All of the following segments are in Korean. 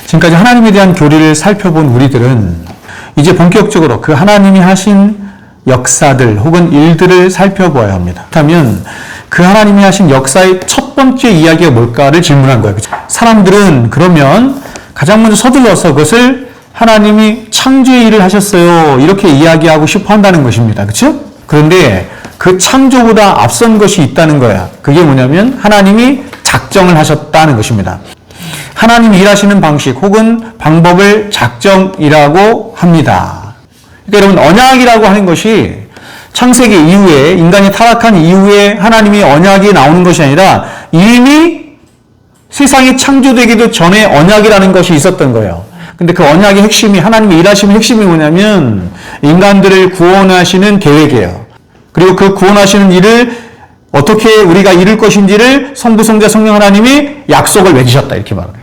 지금까지 하나님에 대한 교리를 살펴본 우리들은 이제 본격적으로 그 하나님이 하신 역사들 혹은 일들을 살펴보아야 합니다. 그렇다면 그 하나님이 하신 역사의 첫 번째 이야기가 뭘까를 질문한 거예요. 사람들은 그러면 가장 먼저 서둘러서 그것을 하나님이 창조의 일을 하셨어요, 이렇게 이야기하고 싶어 한다는 것입니다. 그렇죠? 그런데 그 창조보다 앞선 것이 있다는 거야. 그게 뭐냐면 하나님이 작정을 하셨다는 것입니다. 하나님이 일하시는 방식 혹은 방법을 작정이라고 합니다. 그러니까 여러분, 언약이라고 하는 것이 창세기 이후에, 인간이 타락한 이후에 하나님이 언약이 나오는 것이 아니라 이미 세상이 창조되기도 전에 언약이라는 것이 있었던 거예요. 근데 그 언약의 핵심이, 하나님의 일하시는 핵심이 뭐냐면 인간들을 구원하시는 계획이에요. 그리고 그 구원하시는 일을 어떻게 우리가 이룰 것인지를 성부, 성자, 성령 하나님이 약속을 맺으셨다, 이렇게 말해요.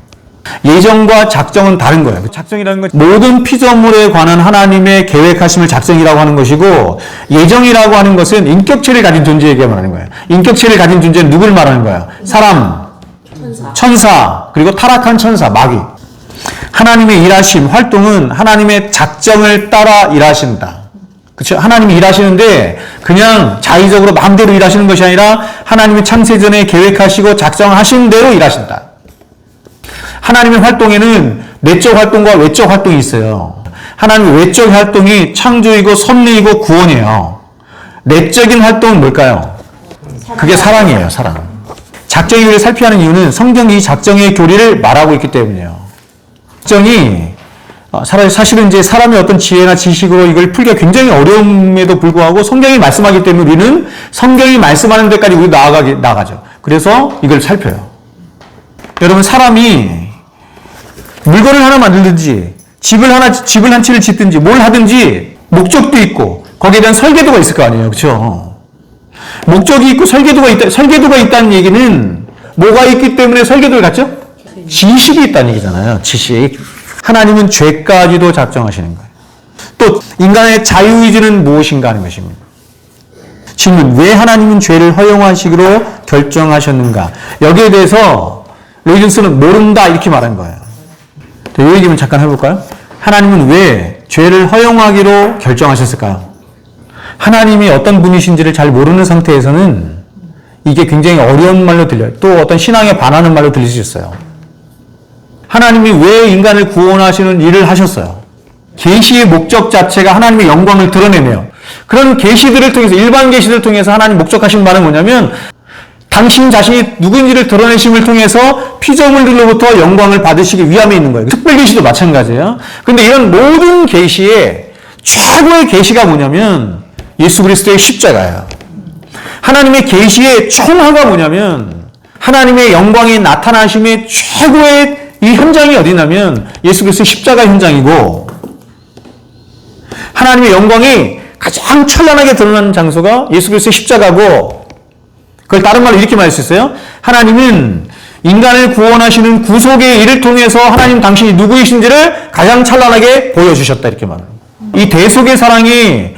예정과 작정은 다른 거예요. 작정이라는 건 모든 피조물에 관한 하나님의 계획하심을 작정이라고 하는 것이고, 예정이라고 하는 것은 인격체를 가진 존재에게 말하는 거예요. 인격체를 가진 존재는 누구를 말하는 거예요? 사람, 천사, 그리고 타락한 천사, 마귀. 하나님의 일하심, 활동은 하나님의 작정을 따라 일하신다. 그렇죠? 하나님이 일하시는데 그냥 자의적으로 마음대로 일하시는 것이 아니라 하나님이 창세전에 계획하시고 작정하신 대로 일하신다. 하나님의 활동에는 내적 활동과 외적 활동이 있어요. 하나님의 외적 활동이 창조이고 섭리이고 구원이에요. 내적인 활동은 뭘까요? 그게 사랑이에요, 사랑. 작정의 교리를 살펴하는 이유는 성경이 이 작정의 교리를 말하고 있기 때문이에요. 작정이 사실은 이제 사람의 어떤 지혜나 지식으로 이걸 풀기가 굉장히 어려움에도 불구하고 성경이 말씀하기 때문에 우리는 성경이 말씀하는 데까지 우리 나가죠. 그래서 이걸 살펴요. 여러분, 사람이 물건을 하나 만들든지 집을 한 채를 짓든지 뭘 하든지 목적도 있고 거기에 대한 설계도가 있을 거 아니에요. 그렇죠? 목적이 있고 설계도가 있다는 얘기는 뭐가 있기 때문에 설계도를 갖죠? 지식이 있다는 얘기잖아요. 지식. 하나님은 죄까지도 작정하시는 거예요. 또 인간의 자유의지는 무엇인가 하는 것입니다. 질문, 왜 하나님은 죄를 허용하시기로 결정하셨는가? 여기에 대해서 로이슨스는 모른다, 이렇게 말한 거예요. 이 얘기만 잠깐 해볼까요? 하나님은 왜 죄를 허용하기로 결정하셨을까요? 하나님이 어떤 분이신지를 잘 모르는 상태에서는 이게 굉장히 어려운 말로 들려요. 또 어떤 신앙에 반하는 말로 들릴 수 있어요. 하나님이 왜 인간을 구원하시는 일을 하셨어요? 계시의 목적 자체가 하나님의 영광을 드러내네요. 그런 계시들을 통해서, 일반 계시들을 통해서 하나님 목적하신 바는 뭐냐면 당신 자신이 누구인지를 드러내심을 통해서 피조물들로부터 영광을 받으시기 위함에 있는 거예요. 특별 계시도 마찬가지예요. 그런데 이런 모든 계시의 최고의 계시가 뭐냐면 예수 그리스도의 십자가예요. 하나님의 계시의 총화가 뭐냐면 하나님의 영광이 나타나심의 최고의 이 현장이 어디냐면 예수 그리스도의 십자가 현장이고, 하나님의 영광이 가장 찬란하게 드러나는 장소가 예수 그리스도의 십자가고, 그걸 다른 말로 이렇게 말할 수 있어요. 하나님은 인간을 구원하시는 구속의 일을 통해서 하나님 당신이 누구이신지를 가장 찬란하게 보여주셨다, 이렇게 말합니다. 이 대속의 사랑이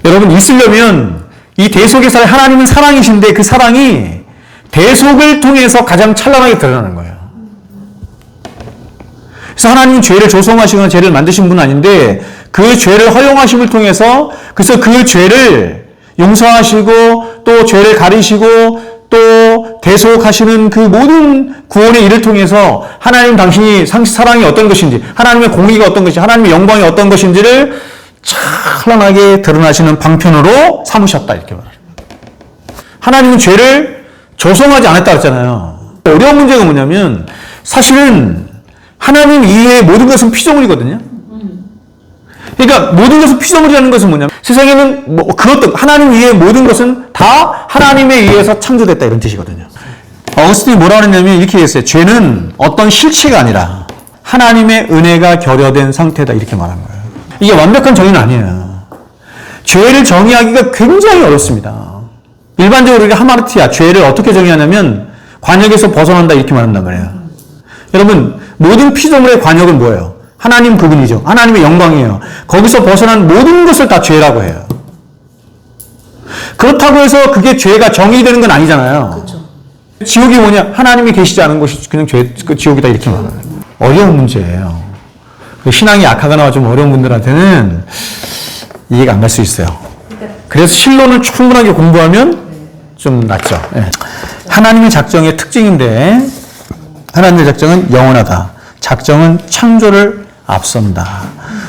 여러분 있으려면, 이 대속의 사랑, 하나님은 사랑이신데 그 사랑이 대속을 통해서 가장 찬란하게 드러나는 거예요. 그래서 하나님은 죄를 조성하시거나 죄를 만드신 분은 아닌데 그 죄를 허용하심을 통해서, 그래서 그 죄를 용서하시고 또 죄를 가리시고 또 대속하시는 그 모든 구원의 일을 통해서 하나님 당신이 사랑이 어떤 것인지, 하나님의 공의가 어떤 것인지, 하나님의 영광이 어떤 것인지를 찬란하게 드러나시는 방편으로 삼으셨다, 이렇게 말합니다. 하나님은 죄를 조성하지 않았다 그랬잖아요. 어려운 문제가 뭐냐면 사실은 하나님 이외의 모든 것은 피조물이거든요. 그러니까 모든 것은 피조물이라는 것은 뭐냐면 세상에는 그것도 하나님 이외의 모든 것은 다 하나님에 의해서 창조됐다, 이런 뜻이거든요. 어거스틴이 뭐라고 했냐면 이렇게 했어요. 죄는 어떤 실체가 아니라 하나님의 은혜가 결여된 상태다, 이렇게 말한 거예요. 이게 완벽한 정의는 아니에요. 죄를 정의하기가 굉장히 어렵습니다. 일반적으로 우리가 하마르티아, 죄를 어떻게 정의하냐면 관역에서 벗어난다, 이렇게 말한단 말이에요. 여러분, 모든 피조물의 관역은 뭐예요? 하나님 그분이죠. 하나님의 영광이에요. 거기서 벗어난 모든 것을 다 죄라고 해요. 그렇다고 해서 그게 죄가 정의되는 건 아니잖아요. 그렇죠. 지옥이 뭐냐? 하나님이 계시지 않은 곳이 그냥 그 지옥이다, 이렇게 말하는 거예요. 어려운 문제예요. 신앙이 약하거나 좀 어려운 분들한테는 이해가 안 갈 수 있어요. 그래서 실론을 충분하게 공부하면 좀 낫죠. 예. 하나님의 작정의 특징인데 하나님의 작정은 영원하다. 작정은 창조를 앞선다.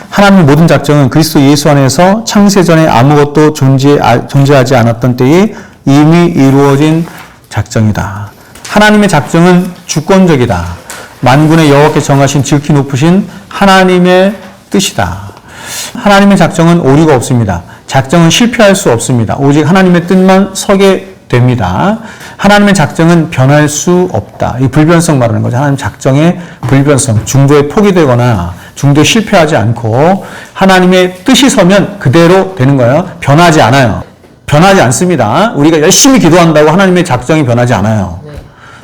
하나님의 모든 작정은 그리스도 예수 안에서 창세 전에 아무것도 존재하지 않았던 때에 이미 이루어진 작정이다. 하나님의 작정은 주권적이다. 만군의 여호와께 정하신 지극히 높으신 하나님의 뜻이다. 하나님의 작정은 오류가 없습니다. 작정은 실패할 수 없습니다. 오직 하나님의 뜻만 서게 됩니다. 하나님의 작정은 변할 수 없다. 이 불변성 말하는 거죠. 하나님 작정의 불변성, 중도에 포기되거나 중도에 실패하지 않고 하나님의 뜻이 서면 그대로 되는 거예요. 변하지 않아요. 변하지 않습니다. 우리가 열심히 기도한다고 하나님의 작정이 변하지 않아요.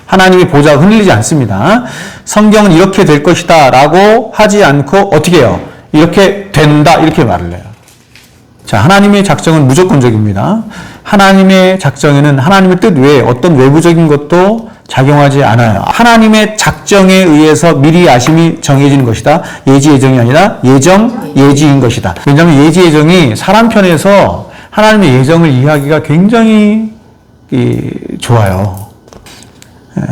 하나님의 보좌가 흔들리지 않습니다. 성경은 이렇게 될 것이다 라고 하지 않고 어떻게 해요? 이렇게 된다 이렇게 말을 해요. 자, 하나님의 작정은 무조건적입니다. 하나님의 작정에는 하나님의 뜻 외에 어떤 외부적인 것도 작용하지 않아요. 하나님의 작정에 의해서 미리 아심이 정해지는 것이다. 예지 예정이 아니라 예정 예지인 것이다. 왜냐하면 예지 예정이 사람 편에서 하나님의 예정을 이해하기가 굉장히 좋아요.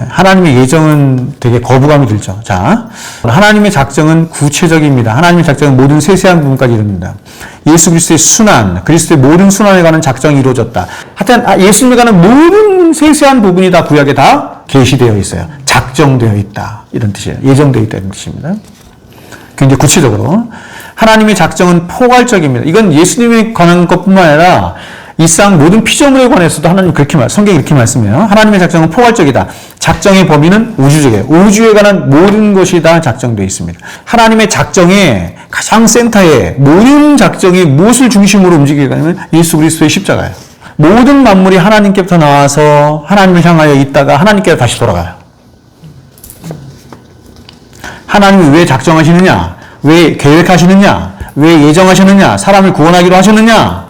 하나님의 예정은 되게 거부감이 들죠. 자, 하나님의 작정은 구체적입니다. 하나님의 작정은 모든 세세한 부분까지 이릅니다. 예수 그리스도의 순환, 그리스도의 모든 순환에 관한 작정이 이루어졌다. 하여튼 예수님에 관한 모든 세세한 부분이 다 구약에 다 계시되어 있어요. 작정되어 있다. 이런 뜻이에요. 예정되어 있다. 이런 뜻입니다. 굉장히 구체적으로. 하나님의 작정은 포괄적입니다. 이건 예수님에 관한 것뿐만 아니라 이상 모든 피조물에 관해서도 하나님 성경이 이렇게 말씀해요. 하나님의 작정은 포괄적이다. 작정의 범위는 우주적이에요. 우주에 관한 모든 것이 다 작정되어 있습니다. 하나님의 작정의 가장 센터에 모든 작정이 무엇을 중심으로 움직이게 하면 예수 그리스도의 십자가예요. 모든 만물이 하나님께부터 나와서 하나님을 향하여 있다가 하나님께로 다시 돌아가요. 하나님이 왜 작정하시느냐? 왜 계획하시느냐? 왜 예정하셨느냐? 사람을 구원하기로 하셨느냐?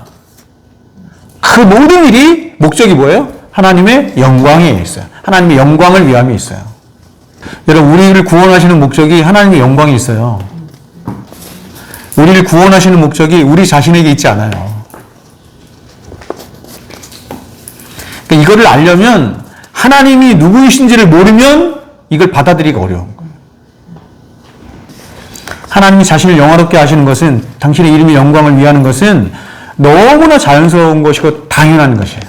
그 모든 일이 목적이 뭐예요? 하나님의 영광에 있어요. 하나님의 영광을 위함에 있어요. 여러분, 우리를 구원하시는 목적이 하나님의 영광에 있어요. 우리를 구원하시는 목적이 우리 자신에게 있지 않아요. 그러니까 이거를 알려면 하나님이 누구이신지를 모르면 이걸 받아들이기가 어려운 거예요. 하나님이 자신을 영화롭게 하시는 것은, 당신의 이름의 영광을 위하는 것은 너무나 자연스러운 것이고 당연한 것이에요.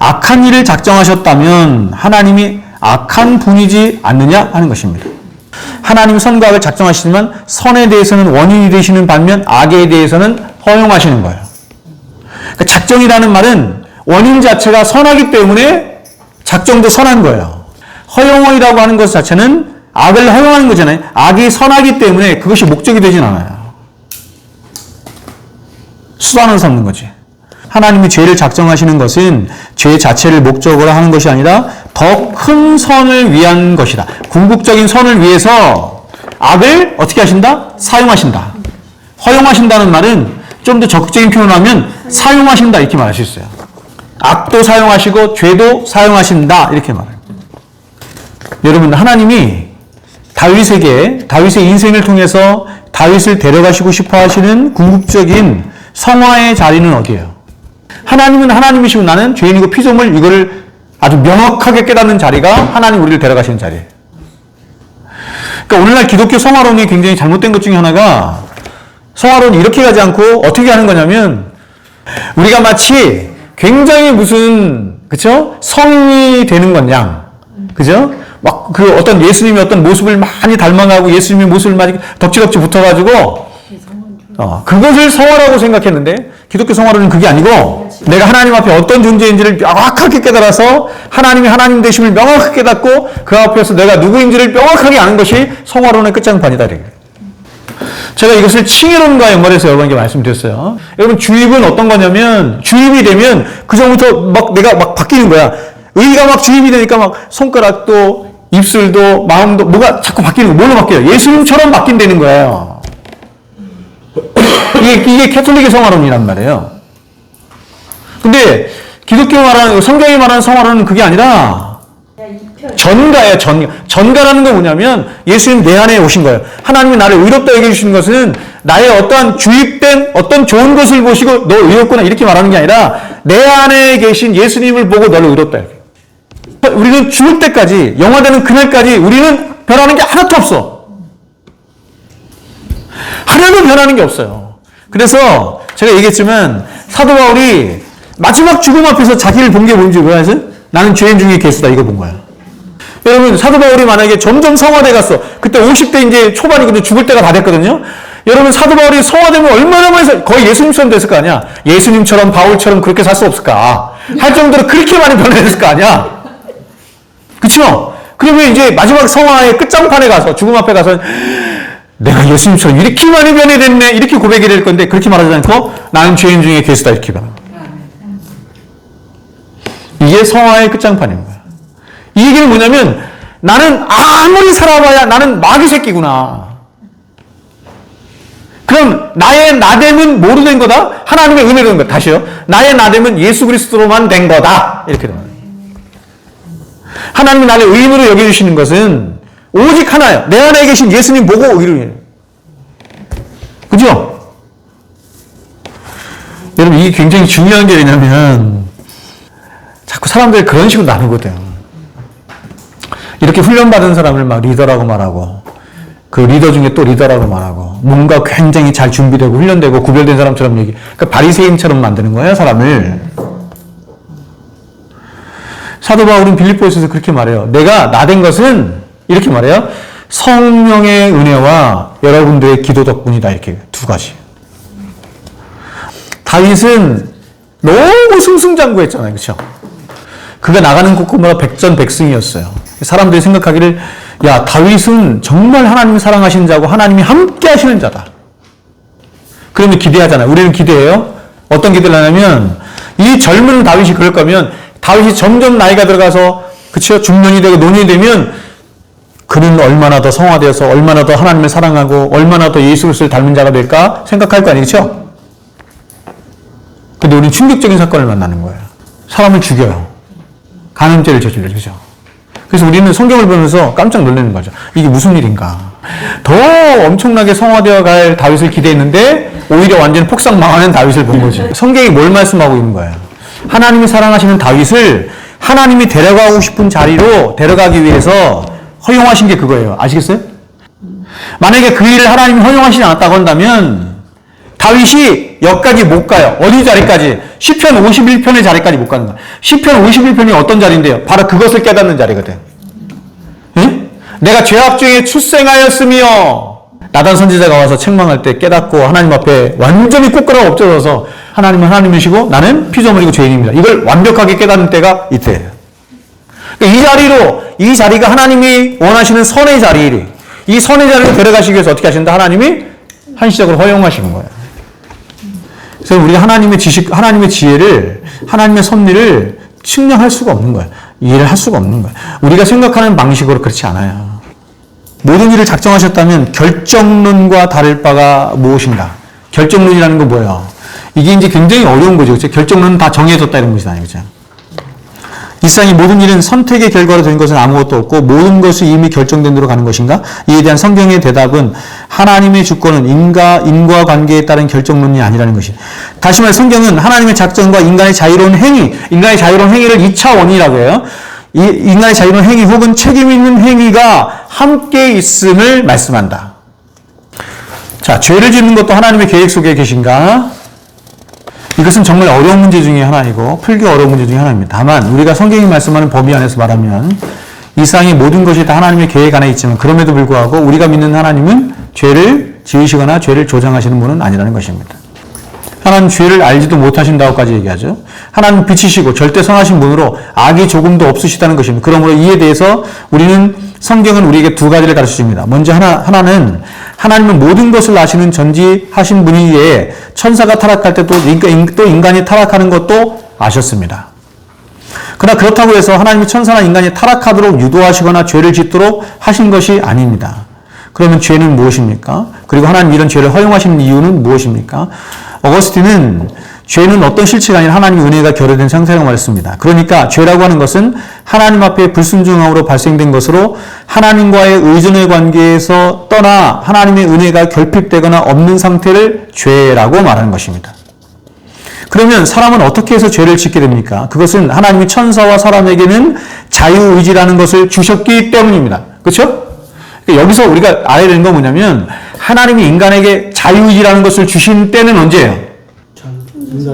악한 일을 작정하셨다면 하나님이 악한 분이지 않느냐 하는 것입니다. 하나님이 선과 악을 작정하시지만 선에 대해서는 원인이 되시는 반면 악에 대해서는 허용하시는 거예요. 그러니까 작정이라는 말은 원인 자체가 선하기 때문에 작정도 선한 거예요. 허용이라고 하는 것 자체는 악을 허용하는 거잖아요. 악이 선하기 때문에 그것이 목적이 되진 않아요. 수단을 삼는 거지. 하나님이 죄를 작정하시는 것은 죄 자체를 목적으로 하는 것이 아니라 더 큰 선을 위한 것이다. 궁극적인 선을 위해서 악을 어떻게 하신다? 사용하신다. 허용하신다는 말은 좀 더 적극적인 표현을 하면 사용하신다 이렇게 말할 수 있어요. 악도 사용하시고 죄도 사용하신다 이렇게 말해요. 여러분, 하나님이 다윗의 인생을 통해서 다윗을 데려가시고 싶어 하시는 궁극적인 성화의 자리는 어디예요? 하나님은 하나님이시고 나는 죄인이고 피조물, 이거를 아주 명확하게 깨닫는 자리가 하나님 우리를 데려가시는 자리예요. 그러니까 오늘날 기독교 성화론이 굉장히 잘못된 것 중에 하나가, 성화론이 이렇게 가지 않고 어떻게 하는 거냐면, 우리가 마치 굉장히 그쵸? 성이 되는 것 양. 그죠? 막 어떤 예수님의 어떤 모습을 많이 닮아가고 예수님의 모습을 많이 덕지덕지 붙어가지고, 그것을 성화라고 생각했는데, 기독교 성화론은 그게 아니고, 내가 하나님 앞에 어떤 존재인지를 명확하게 깨달아서 하나님이 하나님 되심을 명확하게 깨닫고 그 앞에서 내가 누구인지를 명확하게 아는 것이 성화론의 끝장판이다. 제가 이것을 칭의론과 연관해서 여러분에게 말씀드렸어요. 여러분, 주입은 어떤 거냐면, 주입이 되면 그전부터 내가 바뀌는 거야. 의가 주입이 되니까 손가락도 입술도 마음도 뭐가 자꾸 바뀌는 거야. 뭘로 바뀌어요? 예수님처럼 바뀐다는 거예요. 이게 캐톨릭의 성화론이란 말이에요. 근데 기독교 말하는, 성경이 말하는 성화론은 그게 아니라 전가예요, 전가. 전가라는 건 뭐냐면 예수님 내 안에 오신 거예요. 하나님이 나를 의롭다 여겨 주시는 것은 나의 어떠한 주입된 어떤 좋은 것을 보시고 너 의롭구나 이렇게 말하는 게 아니라 내 안에 계신 예수님을 보고 너를 의롭다 여겨. 우리는 죽을 때까지, 영화되는 그날까지 우리는 변하는 게 하나도 없어. 하나도 변하는 게 없어요. 그래서 제가 얘기했지만 사도 바울이 마지막 죽음 앞에서 자기를 본 게 뭔지 몰라서 나는 죄인 중에 괴수다 이거 본 거야. 여러분 사도 바울이 만약에 점점 성화돼 갔어. 그때 50대 이제 초반이거든요. 죽을 때가 다 됐거든요. 여러분 사도 바울이 성화되면 얼마나 많이 거의 예수님처럼 됐을 거 아니야. 예수님처럼 바울처럼 그렇게 살 수 없을까 할 정도로 그렇게 많이 변화됐을 거 아니야. 그쵸? 그러면 이제 마지막 성화의 끝장판에 가서 죽음 앞에 가서 내가 예수님처럼 이렇게 많이 변해됐네 이렇게 고백이 될 건데 그렇게 말하지 않고 나는 죄인 중에 괴수다 이렇게 변한 거야. 이게 성화의 끝장판인 거야. 이 얘기는 뭐냐면 나는 아무리 살아봐야 나는 마귀 새끼구나. 그럼 나의 나됨은 뭐로 된 거다? 하나님의 은혜로 된 거다. 다시요. 나의 나됨은 예수 그리스도로만 된 거다. 이렇게 된 거예요. 하나님이 나를 의인으로 여겨주시는 것은 오직 하나예요. 내 안에 계신 예수님 보고 의인이에요. 그죠? 여러분 이게 굉장히 중요한 게 왜냐면 자꾸 사람들이 그런 식으로 나누거든. 이렇게 훈련받은 사람을 막 리더라고 말하고 그 리더 중에 또 리더라고 말하고 뭔가 굉장히 잘 준비되고 훈련되고 구별된 사람처럼 얘기. 그러니까 바리새인처럼 만드는 거예요, 사람을. 사도 바울은 빌립보에서 그렇게 말해요. 내가 나된 것은 이렇게 말해요. 성령의 은혜와 여러분들의 기도 덕분이다. 이렇게 두 가지. 다윗은 너무 승승장구했잖아요. 그렇죠? 그가 나가는 곳곳마다 백전백승이었어요. 사람들이 생각하기를 야 다윗은 정말 하나님이 사랑하시는 자고 하나님이 함께 하시는 자다. 그러면 기대하잖아요. 우리는 기대해요. 어떤 기대를 하냐면 이 젊은 다윗이 그럴 거면 다윗이 점점 나이가 들어가서 그쵸 중년이 되고 노년이 되면 그는 얼마나 더 성화되어서 얼마나 더 하나님을 사랑하고 얼마나 더 예수 그리스도를 닮은 자가 될까 생각할 거 아니겠죠? 근데 우리는 충격적인 사건을 만나는 거예요. 사람을 죽여요. 간음죄를 저질러요. 그죠? 그래서 우리는 성경을 보면서 깜짝 놀라는 거죠. 이게 무슨 일인가? 더 엄청나게 성화되어 갈 다윗을 기대했는데 오히려 완전 폭삭 망하는 다윗을 본 거지. 성경이 뭘 말씀하고 있는 거예요? 하나님이 사랑하시는 다윗을 하나님이 데려가고 싶은 자리로 데려가기 위해서 허용하신 게 그거예요. 아시겠어요? 만약에 그 일을 하나님이 허용하시지 않았다고 한다면 다윗이 여기까지 못 가요. 어디 자리까지? 시편 51편의 자리까지 못 가는 거야. 시편 51편이 어떤 자리인데요? 바로 그것을 깨닫는 자리거든. 응? 내가 죄악 중에 출생하였으며 나단 선지자가 와서 책망할 때 깨닫고 하나님 앞에 완전히 ቁ끄라고 엎드려서 하나님은 하나님이시고 나는 피조물이고 죄인입니다. 이걸 완벽하게 깨닫는 때가 이때예요. 그러니까 이 자리가 하나님이 원하시는 선의 자리, 이 선의 자리로 데려가시기 위해서 어떻게 하신다? 하나님이 한시적으로 허용하시는 거예요. 그래서 우리가 하나님의 지식, 하나님의 지혜를, 하나님의 섭리를 측량할 수가 없는 거예요. 이해를 할 수가 없는 거예요. 우리가 생각하는 방식으로 그렇지 않아요. 모든 일을 작정하셨다면 결정론과 다를 바가 무엇인가? 결정론이라는 건 뭐예요? 이게 이제 굉장히 어려운 거죠. 그렇죠? 결정론은 다 정해졌다 이런 것이 아니죠. 이 세상의 모든 일은 선택의 결과로 된 것은 아무것도 없고 모든 것이 이미 결정된 대로 가는 것인가? 이에 대한 성경의 대답은 하나님의 주권은 인과 관계에 따른 결정론이 아니라는 것이. 다시 말해 성경은 하나님의 작정과 인간의 자유로운 행위, 인간의 자유로운 행위를 2차 원이라고 해요. 이 인간의 자유로운 행위 혹은 책임 있는 행위가 함께 있음을 말씀한다. 자, 죄를 짓는 것도 하나님의 계획 속에 계신가? 이것은 정말 어려운 문제 중에 하나이고 풀기 어려운 문제 중에 하나입니다. 다만 우리가 성경이 말씀하는 범위 안에서 말하면 이 세상의 모든 것이 다 하나님의 계획 안에 있지만 그럼에도 불구하고 우리가 믿는 하나님은 죄를 지으시거나 죄를 조장하시는 분은 아니라는 것입니다. 하나님 죄를 알지도 못하신다고까지 얘기하죠. 하나님 빛이시고 절대 선하신 분으로 악이 조금도 없으시다는 것입니다. 그러므로 이에 대해서 성경은 우리에게 두 가지를 가르쳐줍니다. 먼저 하나는 하나님은 모든 것을 아시는 전지하신 분이기에 천사가 타락할 때 또 인간이 타락하는 것도 아셨습니다. 그러나 그렇다고 해서 하나님이 천사나 인간이 타락하도록 유도하시거나 죄를 짓도록 하신 것이 아닙니다. 그러면 죄는 무엇입니까? 그리고 하나님 이런 죄를 허용하시는 이유는 무엇입니까? 어거스틴은 죄는 어떤 실체가 아니라 하나님의 은혜가 결여된 상태라고 말했습니다. 그러니까 죄라고 하는 것은 하나님 앞에 불순종함으로 발생된 것으로 하나님과의 의존의 관계에서 떠나 하나님의 은혜가 결핍되거나 없는 상태를 죄라고 말하는 것입니다. 그러면 사람은 어떻게 해서 죄를 짓게 됩니까? 그것은 하나님이 천사와 사람에게는 자유의지라는 것을 주셨기 때문입니다. 그렇죠? 여기서 우리가 알아야 되는 건 뭐냐면 하나님이 인간에게 자유의지라는 것을 주신 때는 언제예요?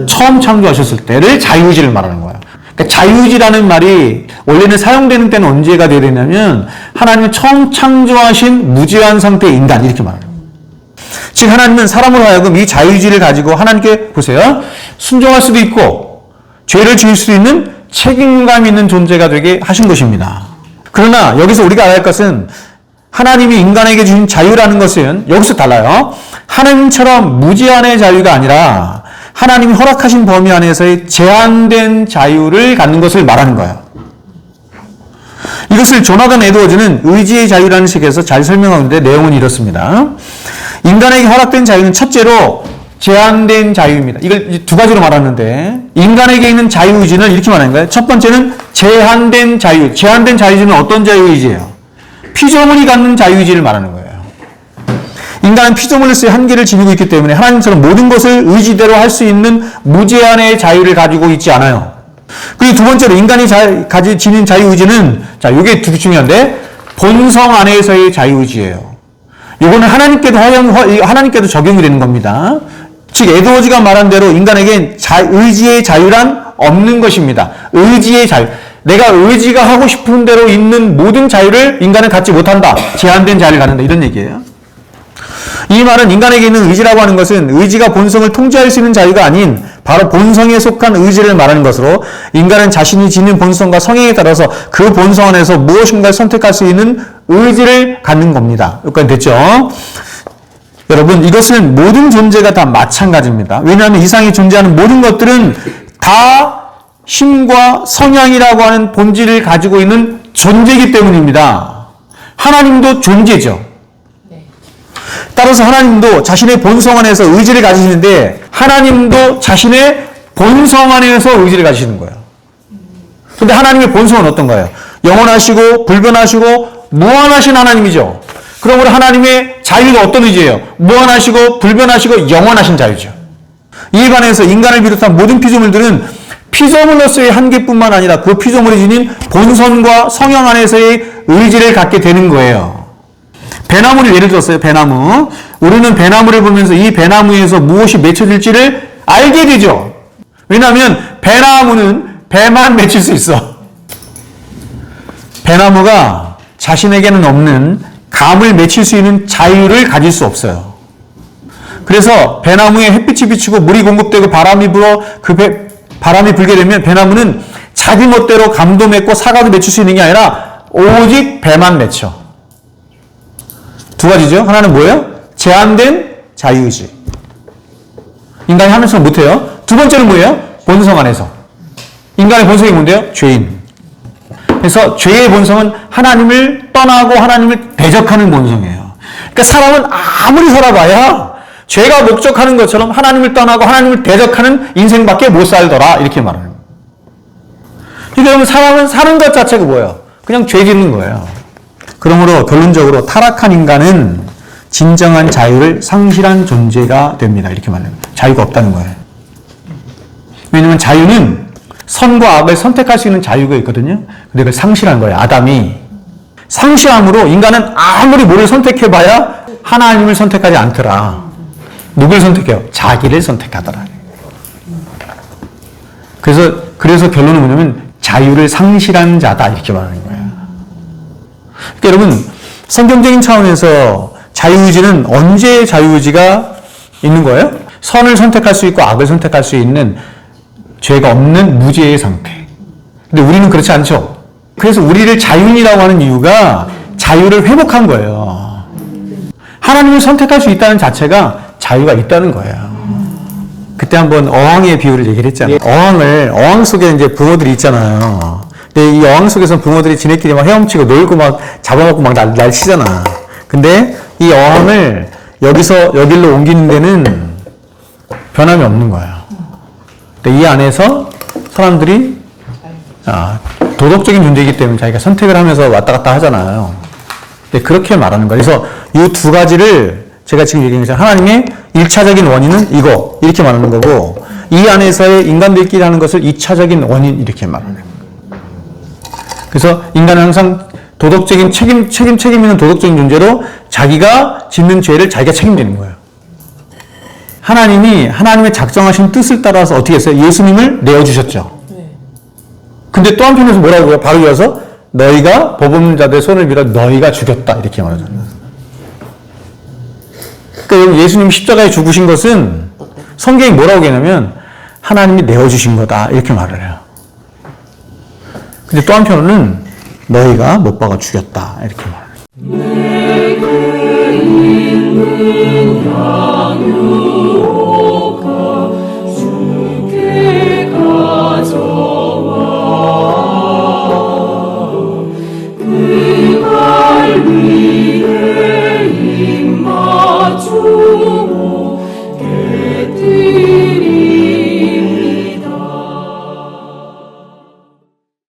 처음 창조하셨을 때를 자유의지를 말하는 거예요. 그러니까 자유의지라는 말이 원래는 사용되는 때는 언제가 되어야 되냐면 하나님이 처음 창조하신 무죄한 상태의 인간 이렇게 말하는 거예요. 즉 하나님은 사람으로 하여금 이 자유의지를 가지고 하나님께 보세요. 순종할 수도 있고 죄를 지을 수도 있는 책임감 있는 존재가 되게 하신 것입니다. 그러나 여기서 우리가 알아야 할 것은 하나님이 인간에게 주신 자유라는 것은 여기서 달라요. 하나님처럼 무제한의 자유가 아니라 하나님이 허락하신 범위 안에서의 제한된 자유를 갖는 것을 말하는 거예요. 이것을 조나단 에드워즈는 의지의 자유라는 책에서 잘 설명하는데 내용은 이렇습니다. 인간에게 허락된 자유는 첫째로 제한된 자유입니다. 이걸 두 가지로 말하는데 인간에게 있는 자유의지는 이렇게 말하는 거예요. 첫 번째는 제한된 자유. 제한된 자유의지는 어떤 자유의지예요? 피조물이 갖는 자유의지를 말하는 거예요. 인간은 피조물로서의 한계를 지니고 있기 때문에 하나님처럼 모든 것을 의지대로 할 수 있는 무제한의 자유를 가지고 있지 않아요. 그리고 두 번째로 인간이 지닌 자유의지는 자, 이게 되게 중요한데 본성 안에서의 자유의지예요. 이거는 하나님께도 적용이 되는 겁니다. 즉 에드워즈가 말한 대로 인간에겐 의지의 자유란 없는 것입니다. 의지의 자유. 내가 의지가 하고 싶은 대로 있는 모든 자유를 인간은 갖지 못한다. 제한된 자유를 갖는다. 이런 얘기예요. 이 말은 인간에게 있는 의지라고 하는 것은 의지가 본성을 통제할 수 있는 자유가 아닌 바로 본성에 속한 의지를 말하는 것으로 인간은 자신이 지닌 본성과 성향에 따라서 그 본성 안에서 무엇인가를 선택할 수 있는 의지를 갖는 겁니다. 여기까지 됐죠? 여러분 이것은 모든 존재가 다 마찬가지입니다. 왜냐하면 이 세상에 존재하는 모든 것들은 다 힘과 성향이라고 하는 본질을 가지고 있는 존재이기 때문입니다. 하나님도 존재죠. 따라서 하나님도 자신의 본성 안에서 의지를 가지시는데 하나님도 자신의 본성 안에서 의지를 가지시는 거예요. 근데 하나님의 본성은 어떤 거예요? 영원하시고 불변하시고 무한하신 하나님이죠. 그러므로 하나님의 자유가 어떤 의지예요? 무한하시고 불변하시고 영원하신 자유죠. 이에 관해서 인간을 비롯한 모든 피조물들은 피조물로서의 한계뿐만 아니라 그 피조물이 지닌 본성과 성향 안에서의 의지를 갖게 되는 거예요. 배나무를 예를 들었어요. 배나무. 우리는 배나무를 보면서 이 배나무에서 무엇이 맺혀질지를 알게 되죠. 왜냐하면 배나무는 배만 맺힐 수 있어. 배나무가 자신에게는 없는 감을 맺힐 수 있는 자유를 가질 수 없어요. 그래서 배나무에 햇빛이 비치고 물이 공급되고 바람이 불어 바람이 불게 되면 배나무는 자기 멋대로 감도 맺고 사과도 맺힐 수 있는 게 아니라 오직 배만 맺혀. 두 가지죠. 하나는 뭐예요? 제한된 자유의지. 인간이 하면서 못해요. 두 번째는 뭐예요? 본성 안에서. 인간의 본성이 뭔데요? 죄인. 그래서 죄의 본성은 하나님을 떠나고 하나님을 대적하는 본성이에요. 그러니까 사람은 아무리 살아봐야 죄가 목적하는 것처럼 하나님을 떠나고 하나님을 대적하는 인생밖에 못 살더라. 이렇게 말하는 거예요. 그러니까 여러분 사람은 사는 것 자체가 뭐예요? 그냥 죄 짓는 거예요. 그러므로 결론적으로 타락한 인간은 진정한 자유를 상실한 존재가 됩니다. 이렇게 말해요. 자유가 없다는 거예요. 왜냐하면 자유는 선과 악을 선택할 수 있는 자유가 있거든요. 근데 그걸 상실한 거예요. 아담이. 상실함으로 인간은 아무리 뭐를 선택해봐야 하나님을 선택하지 않더라. 누굴 선택해요? 자기를 선택하더라. 그래서 결론은 뭐냐면 자유를 상실한 자다. 이렇게 말하는 거예요. 그러니까 여러분 성경적인 차원에서 자유의지는 언제 자유의지가 있는 거예요? 선을 선택할 수 있고 악을 선택할 수 있는 죄가 없는 무죄의 상태. 근데 우리는 그렇지 않죠. 그래서 우리를 자유인이라고 하는 이유가 자유를 회복한 거예요. 하나님을 선택할 수 있다는 자체가 자유가 있다는 거예요. 그때 한번 어항의 비유를 얘기를 했잖아요. 어항 속에 이제 붕어들이 있잖아요. 근데 이 어항 속에서 붕어들이 지네끼리 막 헤엄치고 놀고 막 잡아먹고 막 날치잖아. 근데 이 어항을 여기서 여기로 옮기는 데는 변함이 없는 거예요. 근데 이 안에서 사람들이 도덕적인 존재이기 때문에 자기가 선택을 하면서 왔다 갔다 하잖아요. 근데 그렇게 말하는 거예요. 그래서 이 두 가지를 제가 지금 얘기한 것처럼 하나님의 1차적인 원인은 이거 이렇게 말하는 거고 이 안에서의 인간들끼리 하는 것을 2차적인 원인 이렇게 말하는 거예요. 그래서 인간은 항상 도덕적인 책임 있는 도덕적인 존재로 자기가 짓는 죄를 자기가 책임지는 거예요. 하나님이 하나님의 작정하신 뜻을 따라서 어떻게 했어요? 예수님을 내어주셨죠. 근데 또 한편에서 뭐라고 해요? 바로 이어서 너희가 법 없는 자들의 손을 밀어 너희가 죽였다 이렇게 말하잖아요. 그러니까 예수님 십자가에 죽으신 것은 성경이 뭐라고 하냐면 하나님이 내어주신 거다 이렇게 말을 해요. 근데 또 한편으로는 너희가 못 박아 죽였다 이렇게 말해요.